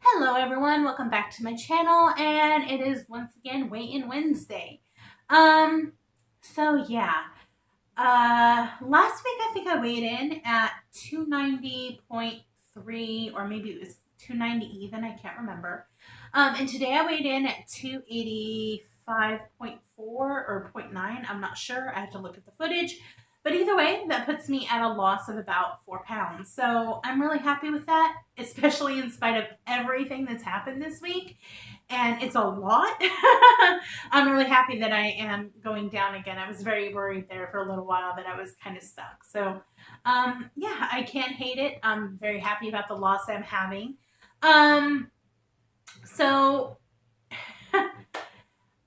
Hello everyone, welcome back to my channel, and it is once again Weigh-In Wednesday. Um, so yeah, last week I think I weighed in at 290.3, or maybe it was 290 even, I can't remember. And today I weighed in at 285.4 or zero point 0.9, I'm not sure, I have to look at the footage. But either way, that puts me at a loss of about 4 pounds. So I'm really happy with that, especially in spite of everything that's happened this week. And it's a lot. I'm really happy that I am going down again. I was very worried there for a little while that I was kind of stuck. So, yeah, I can't hate it. I'm very happy about the loss I'm having. Um, so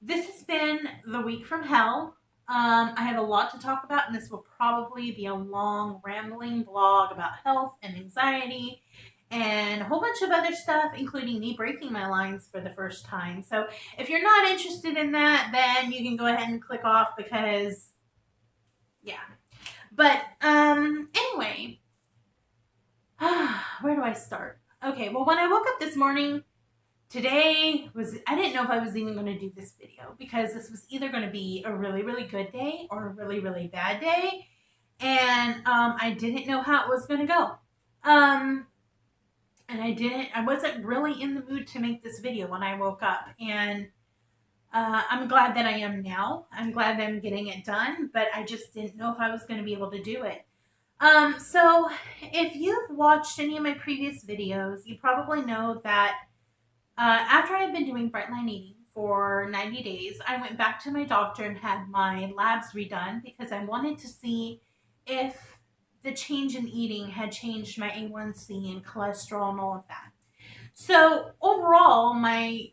this has been the week from hell. I have a lot to talk about, and this will probably be a long, rambling vlog about health and anxiety and a whole bunch of other stuff, including me breaking my lines for the first time. So if you're not interested in that, then you can go ahead and click off because, yeah. But anyway, where do I start? Okay, well, when I woke up this morning, today I didn't know if I was even going to do this video because this was either going to be a really, really good day or a really, really bad day. And I didn't know how it was going to go. And I wasn't really in the mood to make this video when I woke up. And I'm glad that I am now. I'm glad that I'm getting it done, but I just didn't know if I was going to be able to do it. So if you've watched any of my previous videos, you probably know that after I had been doing Bright Line Eating for 90 days, I went back to my doctor and had my labs redone because I wanted to see if the change in eating had changed my A1C and cholesterol and all of that. So overall, my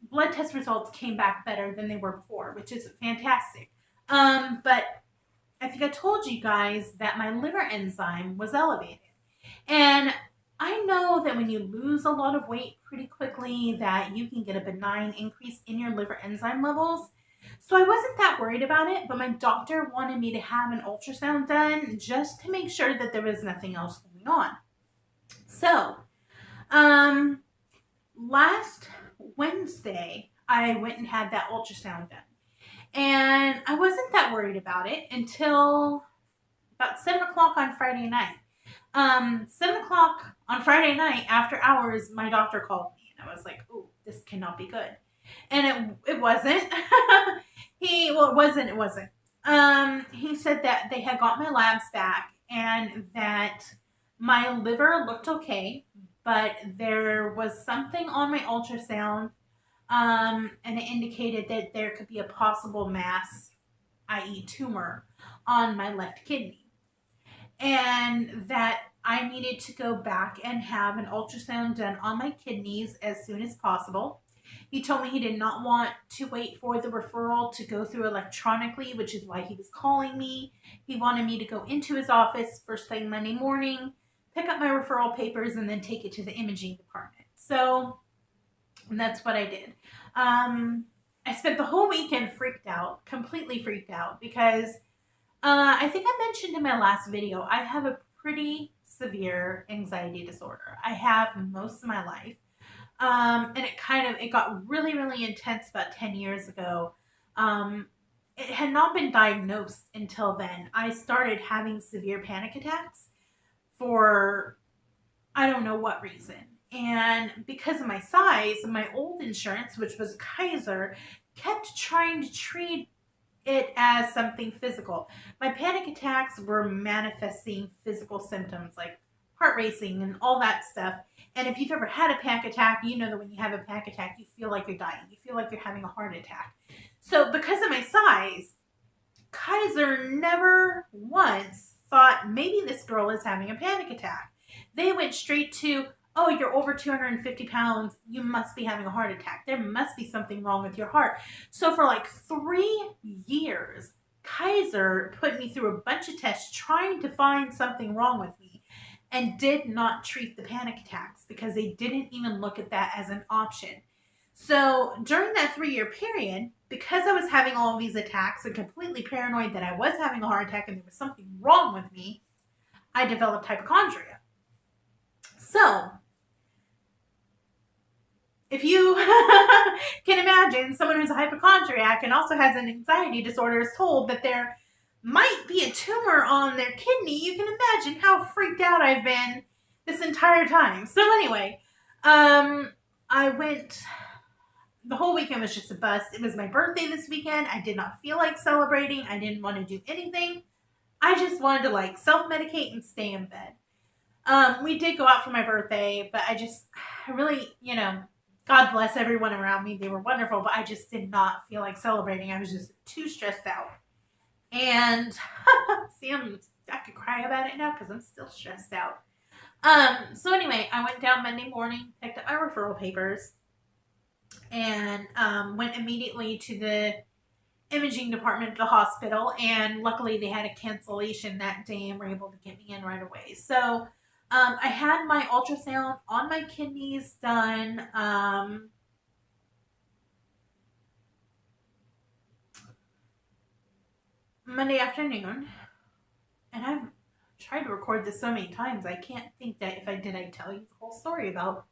blood test results came back better than they were before, which is fantastic. But I think I told you guys that my liver enzyme was elevated. And I know that when you lose a lot of weight pretty quickly that you can get a benign increase in your liver enzyme levels. So I wasn't that worried about it, but my doctor wanted me to have an ultrasound done just to make sure that there was nothing else going on. So, last Wednesday, I went and had that ultrasound done. And I wasn't that worried about it until about 7 o'clock on Friday night. 7 o'clock on Friday night after hours, my doctor called me and I was like, "Oh, this cannot be good." And it wasn't. It wasn't. He said that they had got my labs back and that my liver looked okay, but there was something on my ultrasound, and it indicated that there could be a possible mass, i.e., tumor, on my left kidney, and that I needed to go back and have an ultrasound done on my kidneys as soon as possible. He told me he did not want to wait for the referral to go through electronically, which is why he was calling me. He wanted me to go into his office first thing Monday morning, pick up my referral papers, and then take it to the imaging department. So that's what I did. I spent the whole weekend freaked out, completely freaked out, because I think I mentioned in my last video, I have a pretty severe anxiety disorder. I have most of my life. And it got really, really intense about 10 years ago. It had not been diagnosed until then. I started having severe panic attacks for I don't know what reason. And because of my size, my old insurance, which was Kaiser, kept trying to treat it as something physical. My panic attacks were manifesting physical symptoms like heart racing and all that stuff. And if you've ever had a panic attack, you know that when you have a panic attack, you feel like you're dying. You feel like you're having a heart attack. So because of my size, Kaiser never once thought maybe this girl is having a panic attack. They went straight to, "Oh, you're over 250 pounds. You must be having a heart attack. There must be something wrong with your heart." So for like 3 years, Kaiser put me through a bunch of tests trying to find something wrong with me and did not treat the panic attacks because they didn't even look at that as an option. So during that 3-year period, because I was having all of these attacks and completely paranoid that I was having a heart attack and there was something wrong with me, I developed hypochondria. So if you can imagine someone who's a hypochondriac and also has an anxiety disorder is told that there might be a tumor on their kidney, you can imagine how freaked out I've been this entire time. So anyway, I went, the whole weekend was just a bust. It was my birthday this weekend. I did not feel like celebrating. I didn't want to do anything. I just wanted to like self-medicate and stay in bed. We did go out for my birthday, but I really, God bless everyone around me. They were wonderful, but I just did not feel like celebrating. I was just too stressed out. And see, I could cry about it now because I'm still stressed out. So anyway, I went down Monday morning, picked up my referral papers, and went immediately to the imaging department at the hospital. And luckily, they had a cancellation that day and were able to get me in right away. So I had my ultrasound on my kidneys done. Monday afternoon, and I've tried to record this so many times, I can't think that if I did, I'd tell you the whole story about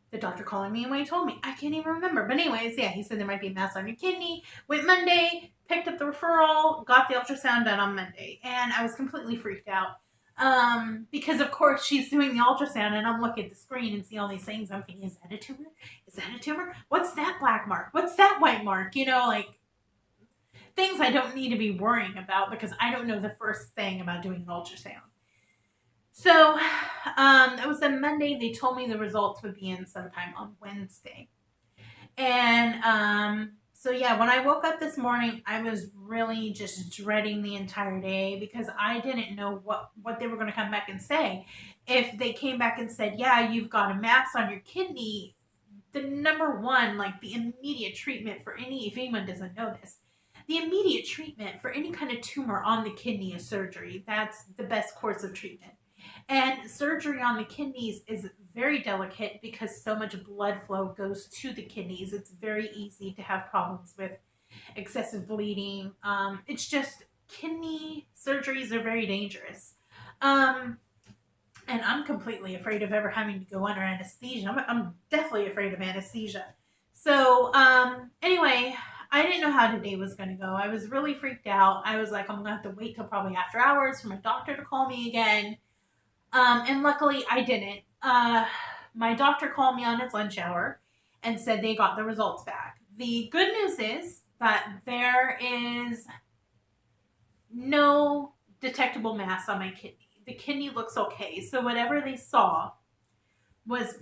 the doctor calling me and what he told me. I can't even remember. But anyways, yeah, he said there might be a mass on your kidney. Went Monday, picked up the referral, got the ultrasound done on Monday, and I was completely freaked out. Because of course she's doing the ultrasound and I'm looking at the screen and see all these things. I'm thinking, is that a tumor? Is that a tumor? What's that black mark? What's that white mark? Like things I don't need to be worrying about because I don't know the first thing about doing an ultrasound. So it was a Monday. They told me the results would be in sometime on Wednesday. And so yeah, when I woke up this morning, I was really just dreading the entire day because I didn't know what they were going to come back and say. If they came back and said, yeah, you've got a mass on your kidney, the number one, like the immediate treatment for if anyone doesn't know this, the immediate treatment for any kind of tumor on the kidney is surgery. That's the best course of treatment. And surgery on the kidneys is very delicate because so much blood flow goes to the kidneys. It's very easy to have problems with excessive bleeding. It's just kidney surgeries are very dangerous. And I'm completely afraid of ever having to go under anesthesia. I'm definitely afraid of anesthesia. So anyway, I didn't know how today was going to go. I was really freaked out. I was like, I'm going to have to wait till probably after hours for my doctor to call me again. And luckily I didn't. My doctor called me on his lunch hour and said they got the results back. The good news is that there is no detectable mass on my kidney. The kidney looks okay. So whatever they saw was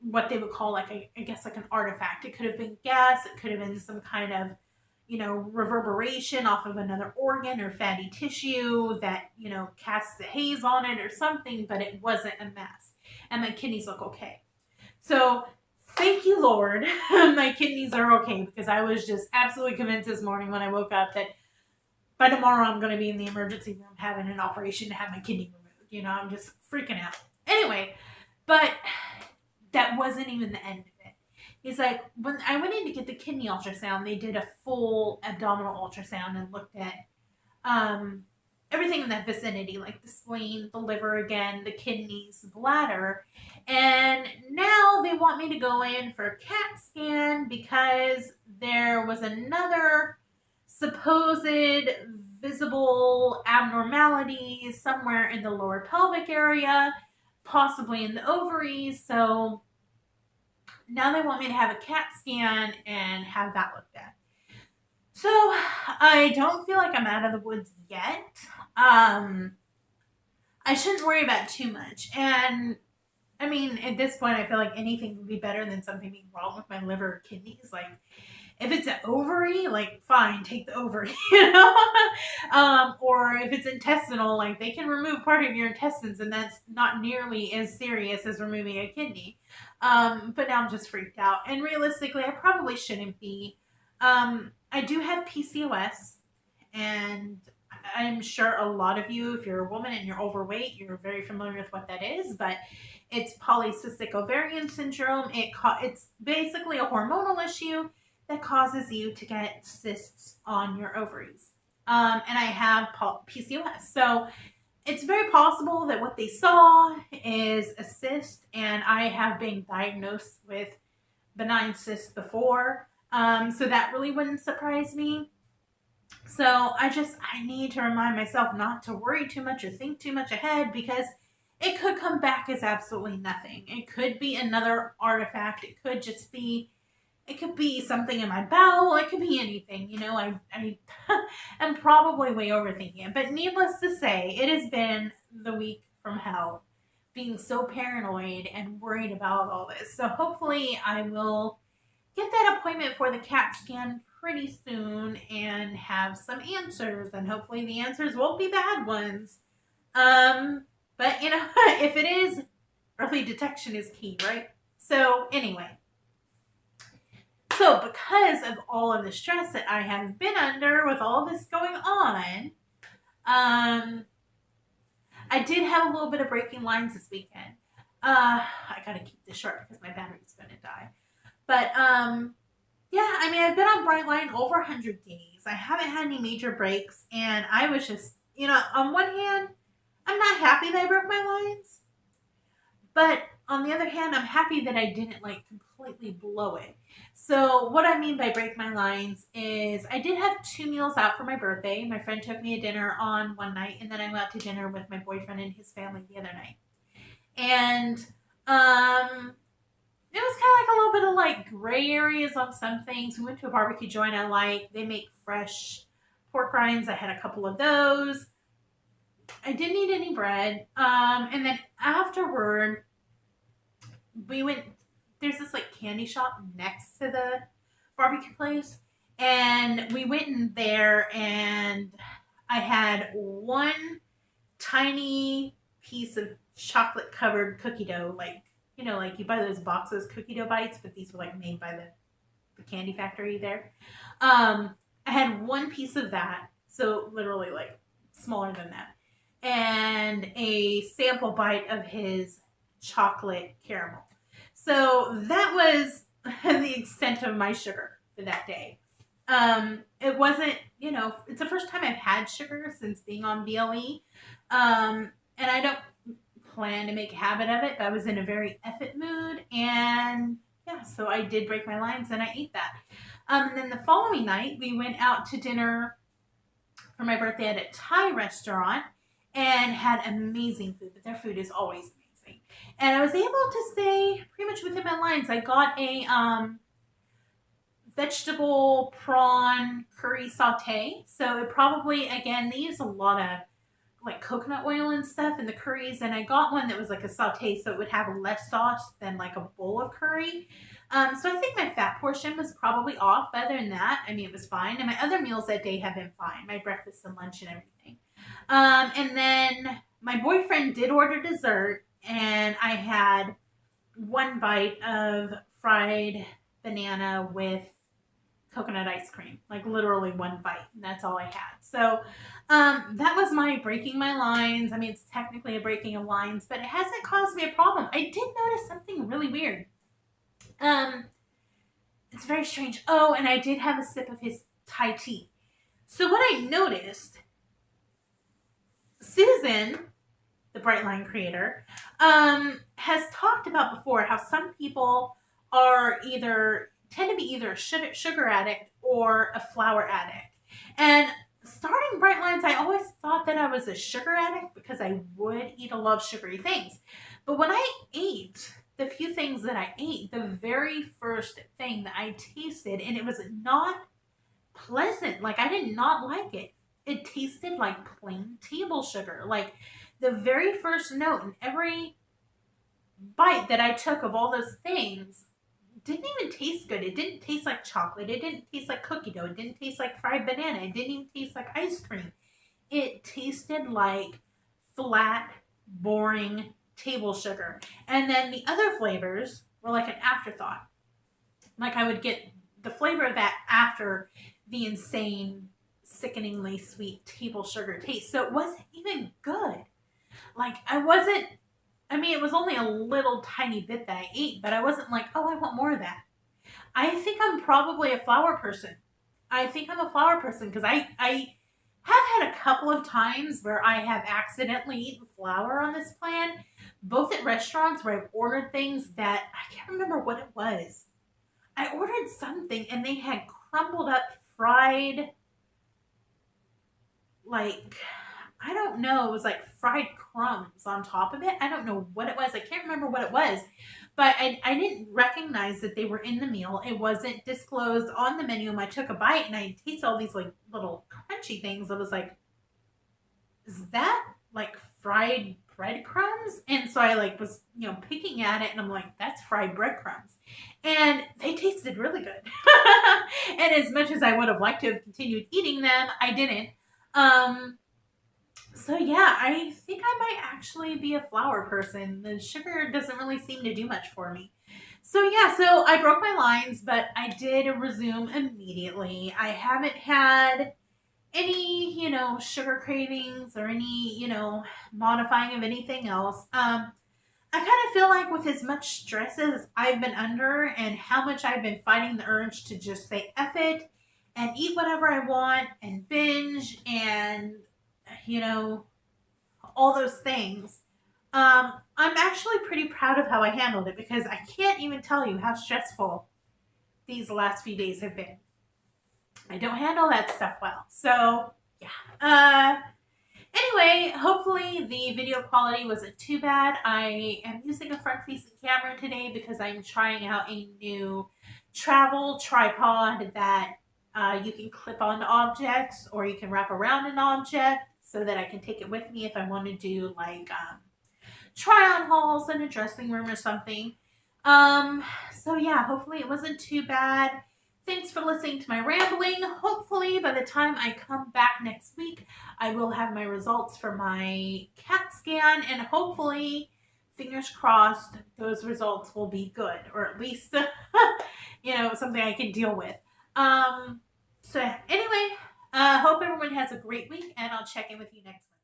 what they would call I guess like an artifact. It could have been gas. It could have been some kind of, reverberation off of another organ or fatty tissue that, casts a haze on it or something, but it wasn't a mass. And my kidneys look okay. So thank you, Lord. My kidneys are okay because I was just absolutely convinced this morning when I woke up that by tomorrow I'm going to be in the emergency room having an operation to have my kidney removed. I'm just freaking out. Anyway, but that wasn't even the end of it. He's like, when I went in to get the kidney ultrasound, they did a full abdominal ultrasound and looked at everything in that vicinity, like the spleen, the liver again, the kidneys, the bladder. And now they want me to go in for a CAT scan because there was another supposed visible abnormality somewhere in the lower pelvic area, possibly in the ovaries. So now they want me to have a CAT scan and have that looked at. So I don't feel like I'm out of the woods yet. I shouldn't worry about too much. And I mean, at this point, I feel like anything would be better than something being wrong with my liver or kidneys. Like, if it's an ovary, like, fine, take the ovary, or if it's intestinal, like, they can remove part of your intestines, and that's not nearly as serious as removing a kidney. But now I'm just freaked out. And realistically, I probably shouldn't be. I do have PCOS, and I'm sure a lot of you, if you're a woman and you're overweight, you're very familiar with what that is, but it's polycystic ovarian syndrome. It's basically a hormonal issue that causes you to get cysts on your ovaries. And I have PCOS. So it's very possible that what they saw is a cyst, and I have been diagnosed with benign cysts before. So that really wouldn't surprise me. So I need to remind myself not to worry too much or think too much ahead, because it could come back as absolutely nothing. It could be another artifact. It could just be, it could be something in my bowel. It could be anything. I am probably way overthinking it. But needless to say, it has been the week from hell, being so paranoid and worried about all this. So hopefully I will get that appointment for the CAT scan pretty soon and have some answers. And hopefully the answers won't be bad ones. But if it is, early detection is key, right? So anyway, so because of all of the stress that I have been under with all this going on, I did have a little bit of breaking lines this weekend. I gotta keep this short because my battery's gonna die. But yeah, I mean, I've been on Brightline over 100 days. I haven't had any major breaks, and I was just, on one hand, I'm not happy that I broke my lines, but on the other hand, I'm happy that I didn't completely blow it. So what I mean by break my lines is I did have 2 meals out for my birthday. My friend took me to dinner on one night, and then I went out to dinner with my boyfriend and his family the other night. And it was kind of like a little bit of gray areas on some things. We went to a barbecue joint I like. They make fresh pork rinds. I had a couple of those. I didn't eat any bread. And then afterward, we went, there's this candy shop next to the barbecue place. And we went in there, and I had one tiny piece of chocolate covered cookie dough, you buy those boxes cookie dough bites, but these were made by the candy factory there. I had one piece of that, so literally smaller than that, and a sample bite of his chocolate caramel. So that was the extent of my sugar for that day. It wasn't, it's the first time I've had sugar since being on BLE. And I don't plan to make a habit of it, but I was in a very effort mood, and yeah, so I did break my lines and I ate that. And then the following night, we went out to dinner for my birthday at a Thai restaurant and had amazing food, but their food is always amazing. And I was able to stay pretty much within my lines. I got a vegetable prawn curry saute. So it probably, again, they use a lot of coconut oil and stuff in the curries, and I got one that was a saute, so it would have less sauce than a bowl of curry. So I think my fat portion was probably off, but other than that, I mean, it was fine. And my other meals that day have been fine, my breakfast and lunch and everything. And then my boyfriend did order dessert, and I had one bite of fried banana with coconut ice cream, literally one bite, and that's all I had. So that was my breaking my lines. I mean, it's technically a breaking of lines, but it hasn't caused me a problem. I did notice something really weird. It's very strange. Oh, and I did have a sip of his Thai tea. So what I noticed, Susan, the Brightline creator, has talked about before how some people tend to be either a sugar addict or a flour addict. And starting Brightlines, I always thought that I was a sugar addict because I would eat a lot of sugary things. But when I ate the few things that I ate, the very first thing that I tasted, and it was not pleasant. I did not like it. It tasted like plain table sugar. The very first note in every bite that I took of all those things didn't even taste good. It didn't taste like chocolate. It didn't taste like cookie dough. It didn't taste like fried banana. It didn't even taste like ice cream. It tasted like flat, boring table sugar. And then the other flavors were an afterthought. I would get the flavor of that after the insane, sickeningly sweet table sugar taste. So it wasn't even good. It was only a little tiny bit that I ate, but I wasn't oh, I want more of that. I think I'm probably a flour person. I think I'm a flour person because I have had a couple of times where I have accidentally eaten flour on this plan, both at restaurants where I've ordered things that I can't remember what it was. I ordered something and they had crumbled up fried, like, I don't know, it was like fried crumbs on top of it. I don't know what it was. I can't remember what it was, but I didn't recognize that they were in the meal. It wasn't disclosed on the menu. And I took a bite and I tasted all these like little crunchy things. I was like, is that like fried breadcrumbs? And so I like was, picking at it and I'm like, that's fried breadcrumbs. And they tasted really good. And as much as I would have liked to have continued eating them, I didn't. Um, so yeah, I think I might actually be a flour person. The sugar doesn't really seem to do much for me. So yeah, so I broke my lines, but I did resume immediately. I haven't had any, sugar cravings or any, modifying of anything else. I kind of feel like with as much stress as I've been under and how much I've been fighting the urge to just say F it and eat whatever I want and binge and, you know, all those things. I'm actually pretty proud of how I handled it because I can't even tell you how stressful these last few days have been. I don't handle that stuff well. So, yeah. Anyway, hopefully the video quality wasn't too bad. I am using a front-facing camera today because I'm trying out a new travel tripod that you can clip onto objects or you can wrap around an object so that I can take it with me if I want to do like try-on hauls in a dressing room or something. So yeah, hopefully it wasn't too bad. Thanks for listening to my rambling. Hopefully by the time I come back next week, I will have my results for my CAT scan and hopefully, fingers crossed, those results will be good or at least, something I can deal with. So anyway, hope everyone has a great week and I'll check in with you next week.